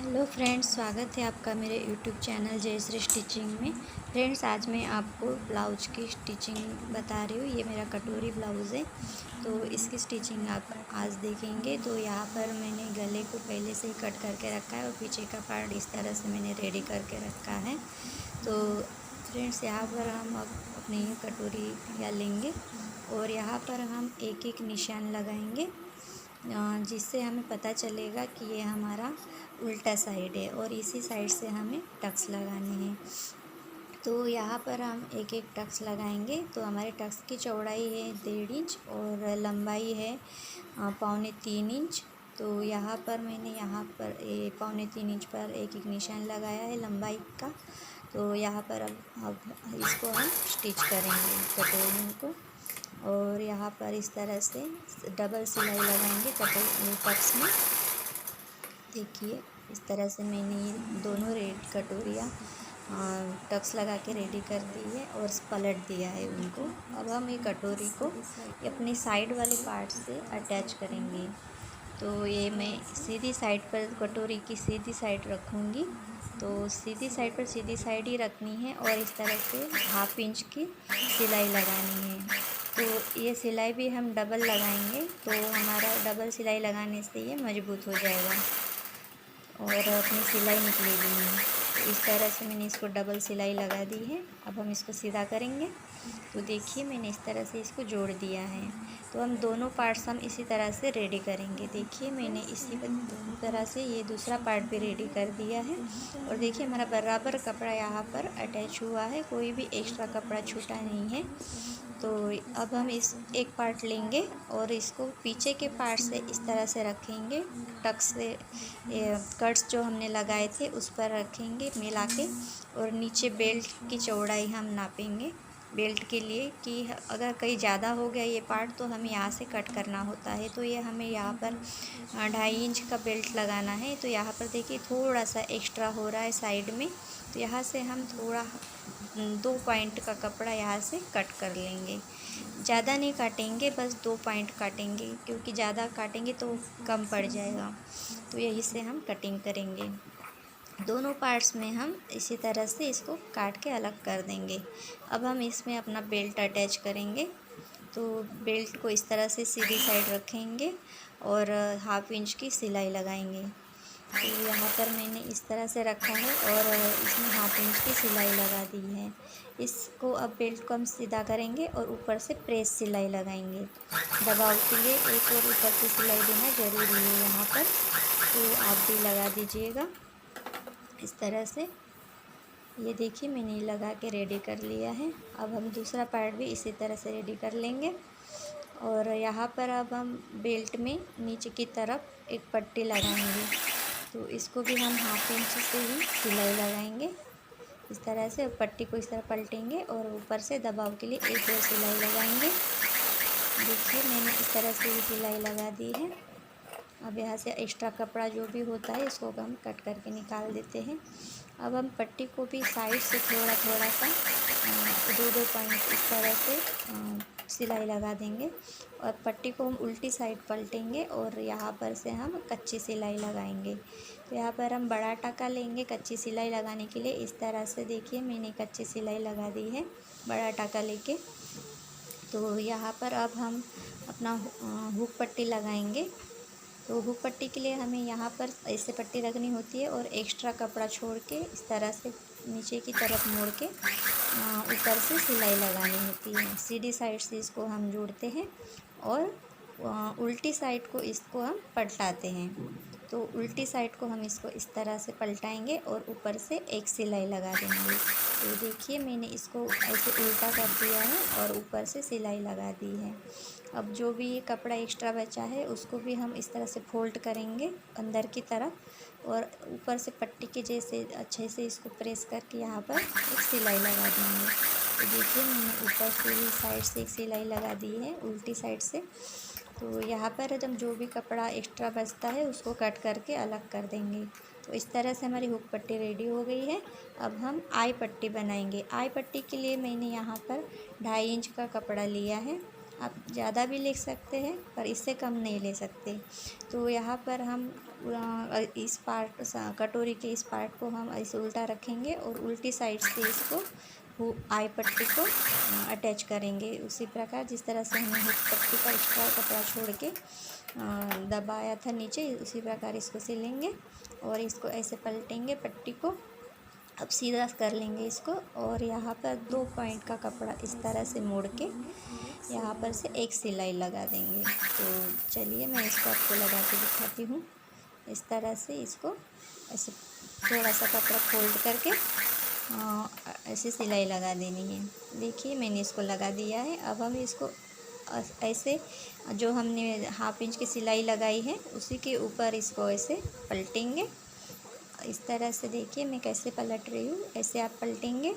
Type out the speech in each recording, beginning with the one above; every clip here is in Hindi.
हेलो फ्रेंड्स, स्वागत है आपका मेरे यूट्यूब चैनल जयश्री स्टिचिंग में। फ्रेंड्स, आज मैं आपको ब्लाउज की स्टिचिंग बता रही हूँ। ये मेरा कटोरी ब्लाउज़ है, तो इसकी स्टिचिंग आप आज देखेंगे। तो यहाँ पर मैंने गले को पहले से ही कट करके रखा है और पीछे का पार्ट इस तरह से मैंने रेडी करके रखा है। तो फ्रेंड्स, यहाँ पर हम अब अपनी ये कटोरी लेंगे और यहाँ पर हम एक एक निशान लगाएंगे, जिससे हमें पता चलेगा कि ये हमारा उल्टा साइड है और इसी साइड से हमें टक्स लगाने हैं। तो यहाँ पर हम एक एक टक्स लगाएंगे। तो हमारे टक्स की चौड़ाई है 1.5 इंच और लंबाई है 3.25 इंच। तो यहाँ पर मैंने यहाँ पर 3.25 इंच पर एक एक निशान लगाया है लंबाई का। तो यहाँ पर अब इसको हम स्टिच करेंगे कटोरी को, और यहाँ पर इस तरह से डबल सिलाई लगाएंगे टक्स में। देखिए, इस तरह से मैंने ये दोनों कटोरियाँ टक्स लगा के रेडी कर दी है और पलट दिया है उनको। अब हम ये कटोरी को अपनी साइड वाले पार्ट से अटैच करेंगे। तो ये मैं सीधी साइड पर कटोरी की सीधी साइड रखूँगी। तो सीधी साइड पर सीधी साइड ही रखनी है और इस तरह से 1/2 इंच की सिलाई लगानी है। तो ये सिलाई भी हम डबल लगाएंगे, तो हमारा डबल सिलाई लगाने से ये मजबूत हो जाएगा और अपनी सिलाई निकलेगी नहीं। तो इस तरह से मैंने इसको डबल सिलाई लगा दी है। अब हम इसको सीधा करेंगे। तो देखिए, मैंने इस तरह से इसको जोड़ दिया है। तो हम दोनों पार्ट्स हम इसी तरह से रेडी करेंगे। देखिए, मैंने इसी तरह से ये दूसरा पार्ट भी रेडी कर दिया है और देखिए हमारा बराबर कपड़ा यहाँ पर अटैच हुआ है, कोई भी एक्स्ट्रा कपड़ा छूटा नहीं है। तो अब हम इस एक पार्ट लेंगे और इसको पीछे के पार्ट से इस तरह से रखेंगे, टक्स से कट्स जो हमने लगाए थे उस पर रखेंगे मिला के, और नीचे बेल्ट की चौड़ाई हम नापेंगे बेल्ट के लिए कि अगर कहीं ज़्यादा हो गया ये पार्ट तो हमें यहाँ से कट करना होता है। तो ये हमें यहाँ पर 2.5 इंच का बेल्ट लगाना है। तो यहाँ पर देखिए थोड़ा सा एक्स्ट्रा हो रहा है साइड में, तो यहाँ से हम थोड़ा 2 पॉइंट का कपड़ा यहाँ से कट कर लेंगे। ज़्यादा नहीं काटेंगे, बस 2 पॉइंट काटेंगे, क्योंकि ज़्यादा काटेंगे तो कम पड़ जाएगा। तो यही से हम कटिंग करेंगे। दोनों पार्ट्स में हम इसी तरह से इसको काट के अलग कर देंगे। अब हम इसमें अपना बेल्ट अटैच करेंगे। तो बेल्ट को इस तरह से सीधी साइड रखेंगे और 1/2 इंच की सिलाई लगाएंगे। तो यहाँ पर मैंने इस तरह से रखा है और इसमें 1/2 इंच की सिलाई लगा दी है। इसको अब बेल्ट को हम सीधा करेंगे और ऊपर से प्रेस सिलाई लगाएंगे। दबाव के लिए एक और ऊपर से सिलाई देना ज़रूरी है यहाँ पर, तो आप भी लगा दीजिएगा इस तरह से। ये देखिए, मैंने लगा के रेडी कर लिया है। अब हम दूसरा पार्ट भी इसी तरह से रेडी कर लेंगे और यहाँ पर अब हम बेल्ट में नीचे की तरफ एक पट्टी लगाएंगे। तो इसको भी हम 1/2 इंच से ही सिलाई लगाएंगे इस तरह से। पट्टी को इस तरह पलटेंगे और ऊपर से दबाव के लिए एक और सिलाई लगाएंगे। देखिए, मैंने इस तरह से ही सिलाई लगा दी है। अब यहाँ से एक्स्ट्रा कपड़ा जो भी होता है इसको हम कट करके निकाल देते हैं। अब हम पट्टी को भी साइड से थोड़ा थोड़ा सा 2-2 पॉइंट इस तरह से सिलाई लगा देंगे और पट्टी को हम उल्टी साइड पलटेंगे और यहाँ पर से हम कच्ची सिलाई लगाएंगे। तो यहाँ पर हम बड़ा टाका लेंगे कच्ची सिलाई लगाने के लिए। इस तरह से देखिए, मैंने कच्ची सिलाई लगा दी है बड़ा टाका लेके। तो यहाँ पर अब हम अपना हुक पट्टी लगाएंगे। तो हुक पट्टी के लिए हमें यहाँ पर ऐसे पट्टी रखनी होती है और एक्स्ट्रा कपड़ा छोड़ के इस तरह से नीचे की तरफ मोड़ के ऊपर से सिलाई लगानी होती है। सीधी साइड से इसको हम जोड़ते हैं और उल्टी साइड को इसको हम पलटाते हैं। तो उल्टी साइड को हम इसको इस तरह से पलटाएंगे और ऊपर से एक सिलाई लगा देंगे। तो देखिए, मैंने इसको ऐसे उल्टा कर दिया है और ऊपर से सिलाई लगा दी है। अब जो भी ये कपड़ा एक्स्ट्रा बचा है उसको भी हम इस तरह से फोल्ड करेंगे अंदर की तरफ और ऊपर से पट्टी के जैसे अच्छे से इसको प्रेस करके यहाँ पर एक सिलाई लगा देंगे। तो देखिए, मैंने ऊपर से ही साइड से एक सिलाई लगा दी है उल्टी साइड से। तो यहाँ पर जब जो भी कपड़ा एक्स्ट्रा बचता है उसको कट करके अलग कर देंगे। तो इस तरह से हमारी हुक पट्टी रेडी हो गई है। अब हम आई पट्टी बनाएंगे। आई पट्टी के लिए मैंने यहाँ पर 2.5 इंच का कपड़ा लिया है। आप ज़्यादा भी ले सकते हैं पर इससे कम नहीं ले सकते। तो यहाँ पर हम इस पार्ट कटोरी के इस पार्ट को हम ऐसे उल्टा रखेंगे और उल्टी साइड से इसको आई पट्टी को अटैच करेंगे। उसी प्रकार जिस तरह से हमने हुक पट्टी का एक्स्ट्रा कपड़ा छोड़ के दबाया था नीचे, उसी प्रकार इसको सिलेंगे और इसको ऐसे पलटेंगे पट्टी को। अब सीधा कर लेंगे इसको और यहाँ पर 2 पॉइंट का कपड़ा इस तरह से मोड़ के यहाँ पर से एक सिलाई लगा देंगे। तो चलिए मैं इसको आपको लगा के दिखाती हूँ। इस तरह से इसको ऐसे थोड़ा सा कपड़ा फोल्ड करके ऐसे सिलाई लगा देनी है। देखिए मैंने इसको लगा दिया है। अब हम इसको ऐसे जो हमने 1/2 इंच की सिलाई लगाई है उसी के ऊपर इसको ऐसे पलटेंगे। इस तरह से देखिए मैं कैसे पलट रही हूँ, ऐसे आप पलटेंगे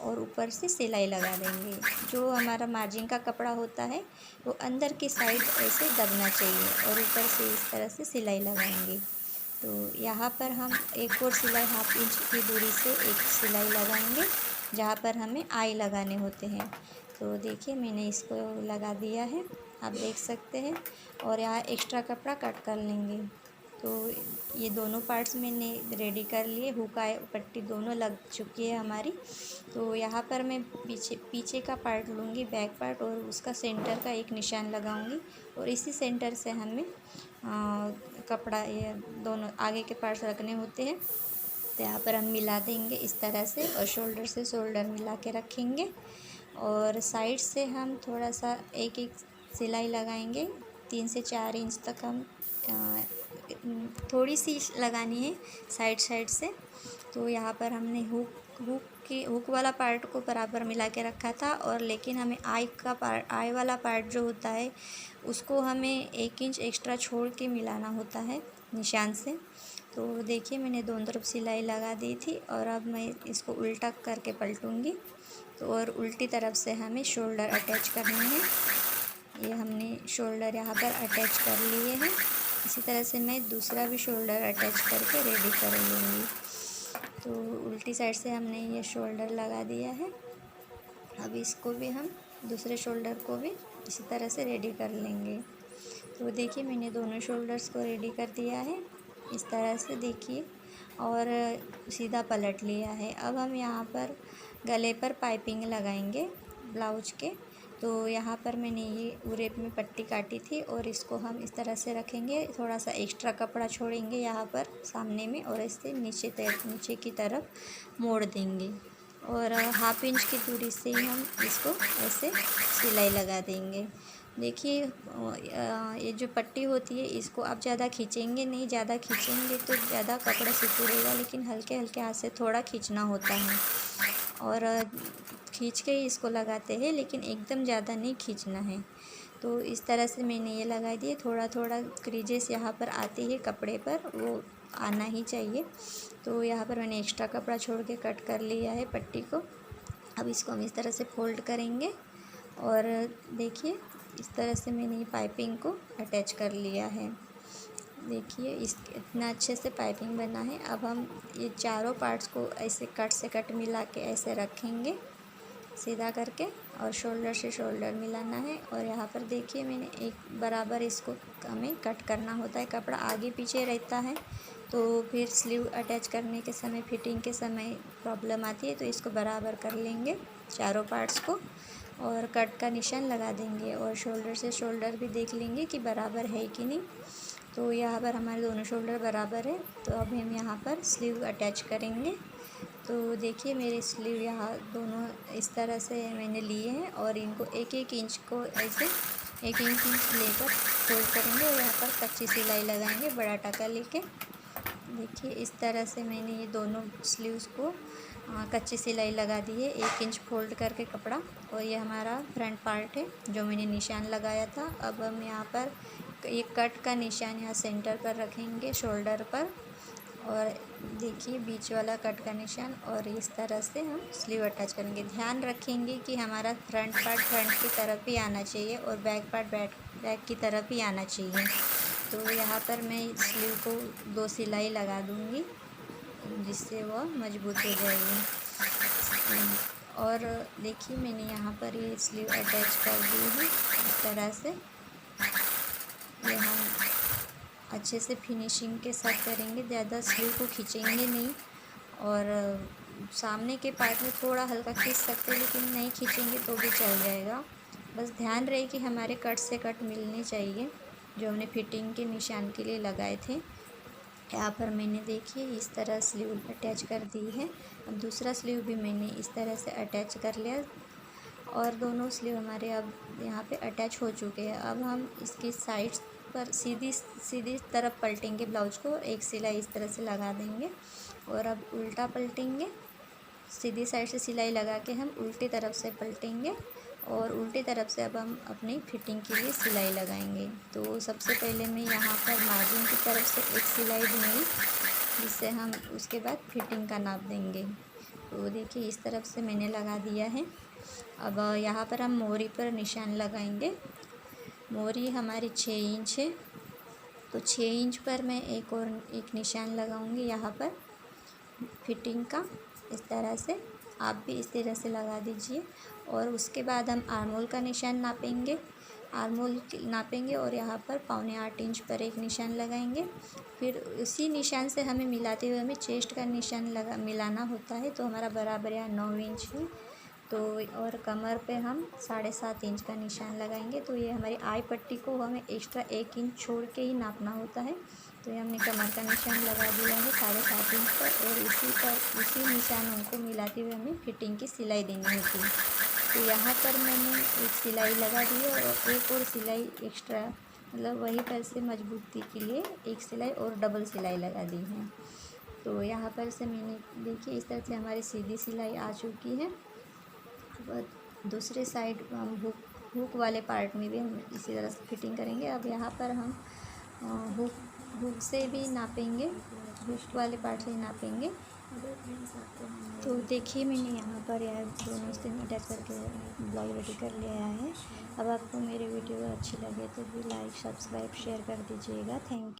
और ऊपर से सिलाई लगा देंगे। जो हमारा मार्जिन का कपड़ा होता है वो अंदर की साइड ऐसे दबना चाहिए और ऊपर से इस तरह से सिलाई लगाएंगे। तो यहाँ पर हम एक और सिलाई 1/2 इंच की दूरी से एक सिलाई लगाएंगे जहाँ पर हमें आई लगाने होते हैं। तो देखिए मैंने इसको लगा दिया है, आप देख सकते हैं। और यहाँ एक्स्ट्रा कपड़ा कट कर लेंगे। तो ये दोनों पार्ट्स मैंने रेडी कर लिए, हुक आई पट्टी दोनों लग चुकी है हमारी। तो यहाँ पर मैं पीछे का पार्ट लूँगी, बैक पार्ट, और उसका सेंटर का एक निशान लगाऊंगी और इसी सेंटर से हमें कपड़ा ये दोनों आगे के पार्ट्स रखने होते हैं। तो यहाँ पर हम मिला देंगे इस तरह से और शोल्डर से शोल्डर मिला के रखेंगे और साइड से हम थोड़ा सा एक एक सिलाई लगाएंगे। 3 से 4 इंच तक हम थोड़ी सी लगानी है साइड से। तो यहाँ पर हमने हुक वाला पार्ट को बराबर मिला के रखा था और लेकिन हमें आई वाला पार्ट जो होता है उसको हमें 1 इंच एक्स्ट्रा छोड़ के मिलाना होता है निशान से। तो देखिए मैंने दोनों तरफ सिलाई लगा दी थी और अब मैं इसको उल्टा करके पलटूँगी। तो और उल्टी तरफ से हमें शोल्डर अटैच करने हैं। ये हमने शोल्डर यहाँ पर अटैच कर लिए हैं। इसी तरह से मैं दूसरा भी शोल्डर अटैच करके रेडी कर लूँगी। तो उल्टी साइड से हमने ये शोल्डर लगा दिया है। अब इसको भी हम दूसरे शोल्डर को भी इसी तरह से रेडी कर लेंगे। तो देखिए मैंने दोनों शोल्डर्स को रेडी कर दिया है इस तरह से, देखिए, और सीधा पलट लिया है। अब हम यहाँ पर गले पर पाइपिंग लगाएंगे ब्लाउज के। तो यहाँ पर मैंने ये उरेप में पट्टी काटी थी और इसको हम इस तरह से रखेंगे, थोड़ा सा एक्स्ट्रा कपड़ा छोड़ेंगे यहाँ पर सामने में और इससे नीचे की तरफ मोड़ देंगे और 1/2 इंच की दूरी से ही हम इसको ऐसे सिलाई लगा देंगे। देखिए ये जो पट्टी होती है इसको आप ज़्यादा खींचेंगे नहीं, ज़्यादा खींचेंगे तो ज़्यादा कपड़ा सिकुड़ेगा, लेकिन हल्के हल्के हाथ से थोड़ा खींचना होता है और खींच के ही इसको लगाते हैं, लेकिन एकदम ज़्यादा नहीं खींचना है। तो इस तरह से मैंने ये लगा दिए। थोड़ा थोड़ा क्रीजेस यहाँ पर आती है कपड़े पर, वो आना ही चाहिए। तो यहाँ पर मैंने एक्स्ट्रा कपड़ा छोड़ के कट कर लिया है पट्टी को। अब इसको हम इस तरह से फोल्ड करेंगे और देखिए इस तरह से मैंने ये पाइपिंग को अटैच कर लिया है। देखिए इतना अच्छे से पाइपिंग बना है। अब हम ये चारों पार्ट्स को ऐसे कट से कट मिला के ऐसे रखेंगे सीधा करके और शोल्डर से शोल्डर मिलाना है। और यहाँ पर देखिए मैंने एक बराबर इसको हमें कट करना होता है, कपड़ा आगे पीछे रहता है तो फिर स्लीव अटैच करने के समय, फिटिंग के समय प्रॉब्लम आती है। तो इसको बराबर कर लेंगे चारों पार्ट्स को और कट का निशान लगा देंगे और शोल्डर से शोल्डर भी देख लेंगे कि बराबर है कि नहीं। तो यहाँ पर हमारे दोनों शोल्डर बराबर है। तो अब हम यहाँ पर स्लीव अटैच करेंगे। तो देखिए मेरे स्लीव यहाँ दोनों इस तरह से मैंने लिए हैं और इनको एक एक इंच को ऐसे 1 इंच लेकर फोल्ड करेंगे और यहाँ पर कच्ची सिलाई लगाएंगे बड़ा टाका लेके। देखिए इस तरह से मैंने ये दोनों स्लीव्स को कच्ची सिलाई लगा दी है 1 इंच फोल्ड करके कपड़ा। और ये हमारा फ्रंट पार्ट है जो मैंने निशान लगाया था। अब हम यहाँ पर ये कट का निशान यहाँ सेंटर पर रखेंगे शोल्डर पर और देखिए बीच वाला कट का निशान, और इस तरह से हम स्लीव अटैच करेंगे। ध्यान रखेंगे कि हमारा फ्रंट पार्ट फ्रंट की तरफ ही आना चाहिए और बैक पार्ट बैक की तरफ ही आना चाहिए। तो यहाँ पर मैं स्लीव को 2 सिलाई लगा दूँगी जिससे वह मजबूत हो जाएगी। और देखिए मैंने यहाँ पर ये स्लीव अटैच कर दी है इस तरह से। ये हम अच्छे से फिनिशिंग के साथ करेंगे, ज़्यादा स्लीव को खींचेंगे नहीं। और सामने के पार्ट में थोड़ा हल्का खींच सकते हैं, लेकिन नहीं खींचेंगे तो भी चल जाएगा। बस ध्यान रहे कि हमारे कट से कट मिलने चाहिए, जो हमने फिटिंग के निशान के लिए लगाए थे। यहाँ पर मैंने देखिए इस तरह स्लीव अटैच कर दी है। अब दूसरा स्लीव भी मैंने इस तरह से अटैच कर लिया, और दोनों स्लीव हमारे अब यहाँ पे अटैच हो चुके हैं। अब हम इसकी साइड्स पर सीधी सीधी तरफ पलटेंगे ब्लाउज को, और एक सिलाई इस तरह से लगा देंगे। और अब उल्टा पलटेंगे, सीधी साइड से सिलाई लगा के हम उल्टी तरफ से पलटेंगे, और उल्टी तरफ से अब हम अपनी फिटिंग के लिए सिलाई लगाएंगे। तो सबसे पहले मैं यहाँ पर मार्जिन की तरफ से एक सिलाई दूँगी, जिससे हम उसके बाद फिटिंग का नाप देंगे। तो देखिए इस तरफ से मैंने लगा दिया है। अब यहाँ पर हम मोरी पर निशान लगाएंगे। मोरी हमारी 6 इंच है, तो 6 इंच पर मैं एक निशान लगाऊंगी यहाँ पर फिटिंग का, इस तरह से। आप भी इस तरह से लगा दीजिए। और उसके बाद हम आर्मोल का निशान नापेंगे, नापेंगे और यहाँ पर 7.25 इंच पर एक निशान लगाएंगे। फिर उसी निशान से हमें मिलाते हुए हमें चेस्ट का निशान मिलाना होता है। तो हमारा बराबर यहाँ 9 इंच है। तो और कमर पे हम 7.5 इंच का निशान लगाएंगे। तो ये हमारी आई पट्टी को हमें एक्स्ट्रा 1 इंच छोड़ के ही नापना होता है। तो ये हमने कमर का निशान लगा दिया है 7.5 इंच पर, और इसी निशानों को मिलाते हुए हमें फिटिंग की सिलाई देनी होती है। तो यहाँ पर मैंने एक सिलाई लगा दी है, और एक और सिलाई एक्स्ट्रा, मतलब वही पर से मजबूती के लिए एक सिलाई और डबल सिलाई लगा दी है। तो यहाँ पर से मैंने देखिए इस तरह से हमारी सीधी सिलाई आ चुकी है। अब दूसरे साइड हम हुक वाले पार्ट में भी हम इसी तरह से फिटिंग करेंगे। अब यहाँ पर हम हुक से भी नापेंगे, हुक वाले पार्ट से ही नापेंगे। तो देखिए मैंने यहाँ पर यार दोनों से अटैच करके ब्लाउज रेडी कर लिया है। अब आपको मेरे वीडियो अच्छी लगे तो भी लाइक, सब्सक्राइब, शेयर कर दीजिएगा। Thank you.